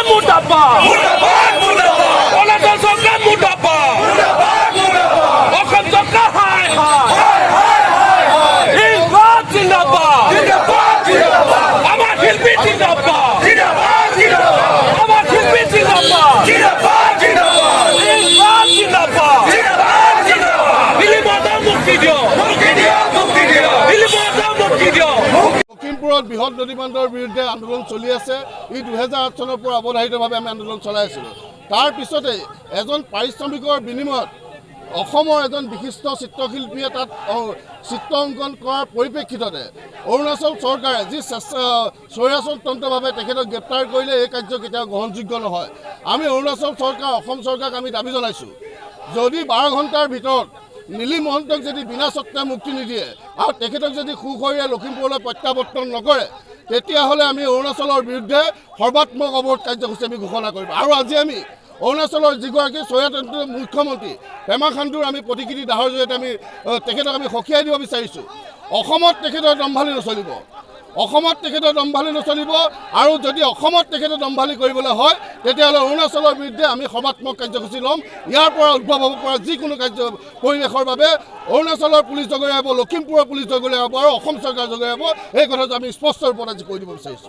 মুৰ্দাবাদ অৰুণাচল চৰকাৰ মুৰ্দাবাদ অসম চৰকাৰ হায় হায় ইনকলাব জিন্দাবাদ আমাৰ শিল্পী জিন্দাবাদ আমাৰ শিল্পী জিন্দাবাদ ইনকলাব জিন্দাবাদ দিলীপক মুক্তি দিয়ক দিলীপক মুক্তি দিয়ক। লখিমপুৰত বৃহৎ নদী বান্ধৰ বিৰুদ্ধে আন্দোলন চলি আছে। ই 2008 চনৰ পৰা অৱধাৰিতভাৱে আমি আন্দোলন চলাই আছিলোঁ। তাৰ পিছতে এজন পাৰিশ্ৰমিকৰ বিনিময়ত অসমৰ এজন বিশিষ্ট চিত্ৰশিল্পীয়ে তাত চিত্ৰ অংকন কৰাৰ পৰিপ্ৰেক্ষিততে অৰুণাচল চৰকাৰে যি স্বৈৰাজতন্ত্ৰভাৱে তেখেতক গ্ৰেপ্তাৰ কৰিলে এই কাৰ্য কেতিয়াও গ্ৰহণযোগ্য নহয়। আমি অৰুণাচল চৰকাৰ অসম চৰকাৰক আমি দাবী জনাইছোঁ, যদি 12 ঘণ্টাৰ ভিতৰত নীলি মহন্তক যদি বিনা চৰ্তে মুক্তি নিদিয়ে আৰু তেখেতক যদি সুখৰীয়া লখিমপুৰলৈ প্ৰত্যাৱৰ্তন নকৰে, তেতিয়াহ'লে আমি অৰুণাচলৰ বিৰুদ্ধে সৰ্বাত্মক অৱৰোধ কাৰ্যসূচী আমি ঘোষণা কৰিম। আৰু আজি আমি অৰুণাচলৰ যিগৰাকী স্বৈৰতন্ত্ৰ মুখ্যমন্ত্ৰী পেমা খাণ্ডুৰ আমি প্ৰতিকৃতি দাহৰ জৰিয়তে আমি তেখেতক আমি সকীয়াই দিব বিচাৰিছোঁ। অসমত তেখেতৰ দম্ভালি নচলিব, অসমত তেখেতৰ দম্ভালি নচলিব। আৰু যদি অসমত তেখেতে দম্ভালি কৰিবলৈ হয়, তেতিয়াহ'লে অৰুণাচলৰ বিৰুদ্ধে আমি সৰ্বাত্মক কাৰ্যসূচী ল'ম। ইয়াৰ পৰা উদ্ভৱ হ'ব পৰা যিকোনো পৰিৱেশৰ বাবে অৰুণাচলৰ পুলিচ জগৰীয়া হ'ব, লখিমপুৰৰ পুলিচ জগৰীয়া হ'ব আৰু অসম চৰকাৰ জগৰীয়া হ'ব। এই কথাটো আমি স্পষ্ট ৰূপত আজি কৈ দিব বিচাৰিছোঁ।